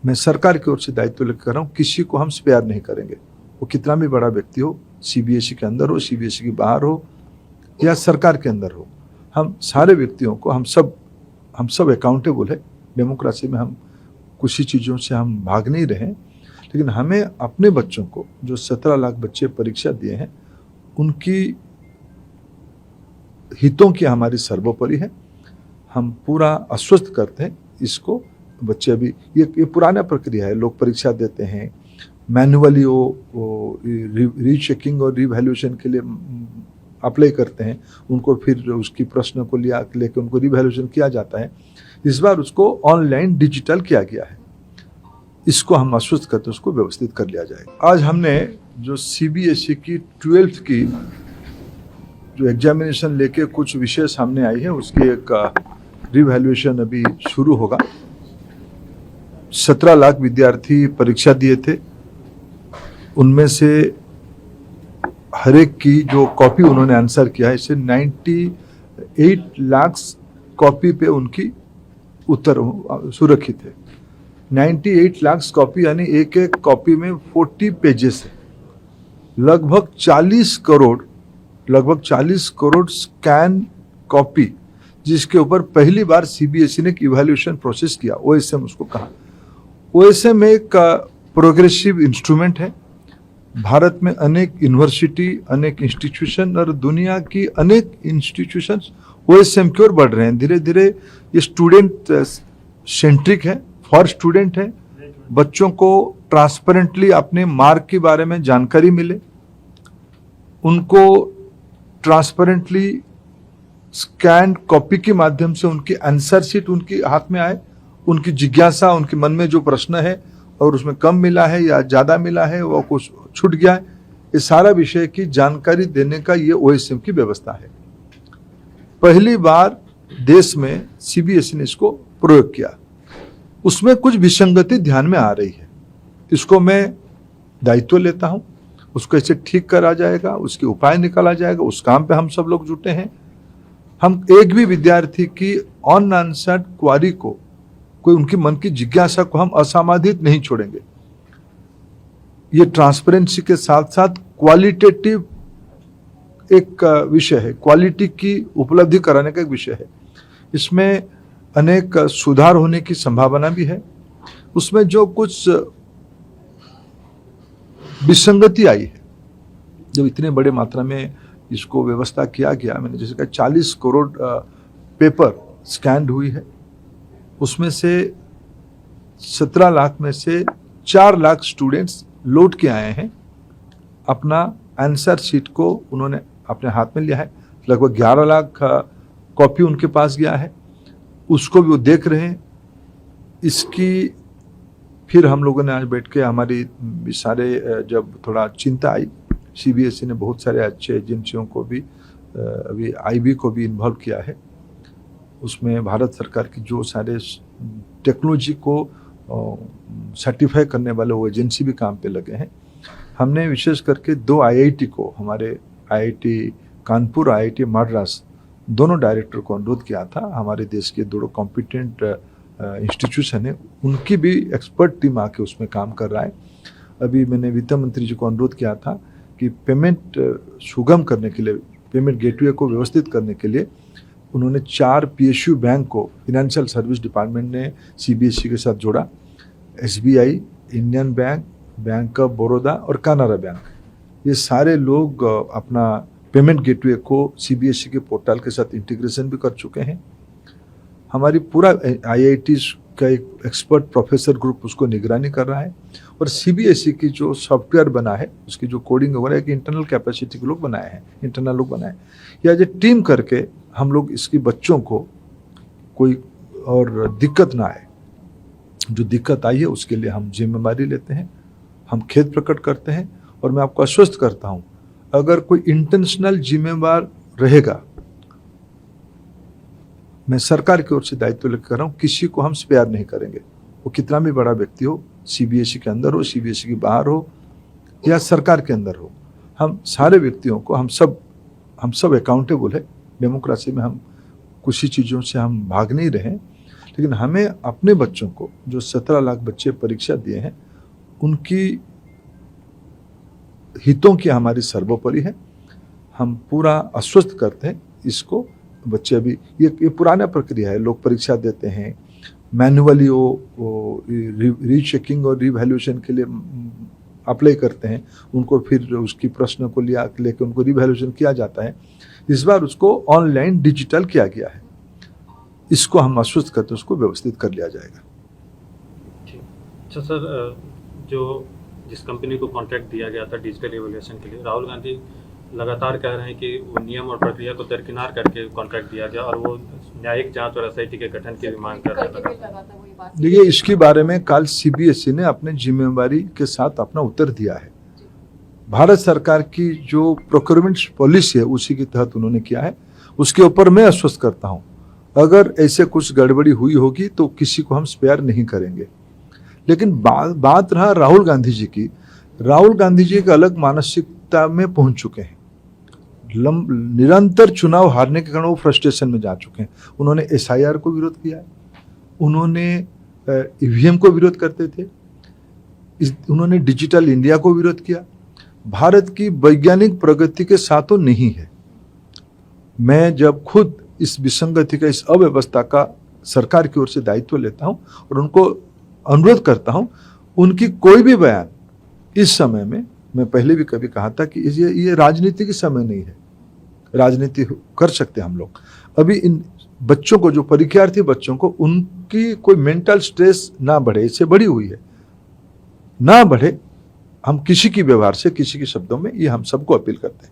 मैं सरकार की ओर से दायित्व लेकर कर रहा हूँ, किसी को हम स्पेयर नहीं करेंगे। वो कितना भी बड़ा व्यक्ति हो, सीबीएसई के अंदर हो, सीबीएसई के बाहर हो या सरकार के अंदर हो, हम सारे व्यक्तियों को हम सब अकाउंटेबल है। डेमोक्रेसी में हम कुछ ही चीज़ों से हम भाग नहीं रहे, लेकिन हमें अपने बच्चों को, जो 17 लाख बच्चे परीक्षा दिए हैं, उनकी हितों की हमारी सर्वोपरि है। हम पूरा आश्वस्त करते हैं इसको। बच्चे अभी ये पुराना प्रक्रिया है, लोग परीक्षा देते हैं मैन्युअली, वो रीचेकिंग और रिवैल्यूएशन के लिए अप्लाई करते हैं, उनको फिर उसकी प्रश्न को लेकर उनको रिवैल्यूएशन किया जाता है। इस बार उसको ऑनलाइन डिजिटल किया गया है। इसको हम आश्वस्त करते हैं, उसको व्यवस्थित कर लिया जाएगा। आज हमने जो सीबीएसई की 12th की जो एग्जामिनेशन लेके कुछ विषय सामने आई है, उसकी एक रिवैल्यूएशन अभी शुरू होगा। 17 लाख विद्यार्थी परीक्षा दिए थे, उनमें से हर एक की जो कॉपी उन्होंने आंसर किया है, इससे 98 लाख कॉपी पे उनकी उत्तर सुरक्षित है। 98 लाख कॉपी यानी एक एक कॉपी में 40 पेजेस है। लगभग 40 करोड़ स्कैन कॉपी, जिसके ऊपर पहली बार सीबीएसई ने इवैल्यूएशन प्रोसेस किया। ओएसएम उसको कहा। ओएसएम एक प्रोग्रेसिव इंस्ट्रूमेंट है। भारत में अनेक यूनिवर्सिटी, अनेक इंस्टीट्यूशन और दुनिया की अनेक इंस्टीट्यूशंस ओएसएम की ओर बढ़ रहे हैं। धीरे धीरे ये स्टूडेंट सेंट्रिक है, फॉर स्टूडेंट है। बच्चों को ट्रांसपेरेंटली अपने मार्क के बारे में जानकारी मिले, उनको ट्रांसपेरेंटली स्कैन कॉपी के माध्यम से उनकी आंसर शीट उनके हाथ में आए, उनकी जिज्ञासा, उनके मन में जो प्रश्न है और उसमें कम मिला है या ज़्यादा मिला है, वो कुछ छूट गया है, ये सारा विषय की जानकारी देने का ये ओएसएम की व्यवस्था है। पहली बार देश में सीबीएसई ने इसको प्रयोग किया। उसमें कुछ विसंगति ध्यान में आ रही है, इसको मैं दायित्व लेता हूँ। उसको ऐसे ठीक करा जाएगा, उसके उपाय निकाला जाएगा। उस काम पे हम सब लोग जुटे हैं। हम एक भी विद्यार्थी की अनआंसर्ड क्वारी को, कोई उनकी मन की जिज्ञासा को हम असमाधित नहीं छोड़ेंगे। ये ट्रांसपेरेंसी के साथ साथ क्वालिटेटिव एक विषय है, क्वालिटी की उपलब्धि कराने का एक विषय है। इसमें अनेक सुधार होने की संभावना भी है। उसमें जो कुछ विसंगति आई है, जब इतने बड़े मात्रा में इसको व्यवस्था किया गया, मैंने जैसे कहा 40 करोड़ पेपर स्कैन हुई है, उसमें से 17 लाख में से 4 लाख स्टूडेंट्स लौट के आए हैं। अपना आंसर शीट को उन्होंने अपने हाथ में लिया है। लगभग 11 लाख कॉपी उनके पास गया है, उसको भी वो देख रहे हैं। इसकी फिर हम लोगों ने आज बैठ के हमारी सारे जब थोड़ा चिंता आई, सीबीएसई ने बहुत सारे अच्छे एजेंसियों को भी, अभी आईबी को भी इन्वॉल्व किया है। उसमें भारत सरकार की जो सारे टेक्नोलॉजी को सर्टिफाई करने वाले वो एजेंसी भी काम पे लगे हैं। हमने विशेष करके 2 आईआईटी को, हमारे आईआईटी कानपुर, आईआईटी मद्रास, दोनों डायरेक्टर को अनुरोध किया था। हमारे देश के 2 कॉम्पिटेंट इंस्टीट्यूशन है, उनकी भी एक्सपर्ट टीम आके उसमें काम कर रहा है। अभी मैंने वित्त मंत्री जी को अनुरोध किया था कि पेमेंट सुगम करने के लिए, पेमेंट गेटवे को व्यवस्थित करने के लिए उन्होंने 4 पीएसयू बैंक को फिनेंशियल सर्विस डिपार्टमेंट ने सीबीएसई के साथ जोड़ा। SBI, Indian bank, bank of Baroda और कानारा बैंक, ये सारे लोग अपना पेमेंट गेटवे को सीबीएसई के पोर्टल के साथ इंटीग्रेशन भी कर चुके हैं। हमारी पूरा आईआईटी का एक एक्सपर्ट प्रोफेसर ग्रुप उसको निगरानी कर रहा है। और सीबीएसई की जो सॉफ्टवेयर बना है, उसकी जो कोडिंग वगैरह है, कि इंटरनल कैपेसिटी के लोग बनाए हैं, इंटरनल लोग बनाए, या जो टीम करके हम लोग इसकी बच्चों को कोई और दिक्कत ना आए। जो दिक्कत आई है उसके लिए हम जिम्मेदारी लेते हैं, हम खेद प्रकट करते हैं। और मैं आपको आश्वस्त करता हूँ, अगर कोई इंटेंशनल जिम्मेवार रहेगा, मैं सरकार की ओर से दायित्व लेकर कर रहा हूँ, किसी को हम स्पेयर नहीं करेंगे। वो कितना भी बड़ा व्यक्ति हो, सीबीएसई के अंदर हो, सीबीएसई के बाहर हो या सरकार के अंदर हो, हम सारे व्यक्तियों को हम सब अकाउंटेबल है। डेमोक्रेसी में हम कुछ ही चीज़ों से हम भाग नहीं रहे, लेकिन हमें अपने बच्चों को, जो 17 लाख बच्चे परीक्षा दिए हैं, उनकी हितों की हमारी सर्वोपरि है। हम पूरा आश्वस्त करते हैं इसको। बच्चे अभी ये पुराना प्रक्रिया है, लोग परीक्षा देते हैं मैन्युअली, वो रीचेकिंग और रिवैल्यूएशन के लिए अप्लाई करते हैं, उनको फिर उसकी प्रश्न को लेकर उनको रिवैल्यूएशन किया जाता है। इस बार उसको ऑनलाइन डिजिटल किया गया है। इसको हम आश्वस्त करते हैं, उसको व्यवस्थित कर लिया जाएगा। ठीक। अच्छा सर, जिस कंपनी को कॉन्ट्रैक्ट दिया गया था डिजिटल इवैल्यूएशन के लिए, राहुल गांधी लगातार कह रहे हैं कि वो नियम और प्रक्रिया को दरकिनार करके कॉन्ट्रैक्ट दिया गया और वो न्यायिक जांच और एसआईटी के गठन की भी मांग कर रहे थे। देखिए, इसके बारे में कल सीबीएसई ने अपने जिम्मेवारी के साथ अपना उत्तर दिया है। भारत सरकार की जो प्रोक्योरमेंट पॉलिसी है उसी के तहत उन्होंने किया है। उसके ऊपर मैं आश्वस्त करता हूं, अगर ऐसे कुछ गड़बड़ी हुई होगी तो किसी को हम स्पेयर नहीं करेंगे। लेकिन बात रहा राहुल गांधी जी की। राहुल गांधी जी एक अलग मानसिकता में पहुंच चुके हैं। निरंतर चुनाव हारने के कारण वो फ्रस्ट्रेशन में जा चुके हैं। उन्होंने एसआईआर को विरोध किया है, उन्होंने ईवीएम को विरोध करते थे, उन्होंने डिजिटल इंडिया को विरोध किया। भारत की वैज्ञानिक प्रगति के साथ वो नहीं है। मैं जब खुद इस विसंगति का, इस अव्यवस्था का सरकार की ओर से दायित्व लेता हूं और उनको अनुरोध करता हूं, उनकी कोई भी बयान इस समय में, मैं पहले भी कभी कहा था कि ये राजनीति के समय नहीं है। राजनीति कर सकते हैं हम लोग। अभी इन बच्चों को, जो परीक्षार्थी बच्चों को, उनकी कोई मेंटल स्ट्रेस ना बढ़े, इससे बढ़ी हुई है, ना बढ़े। हम किसी की व्यवहार से, किसी के शब्दों में, ये हम सबको अपील करते हैं।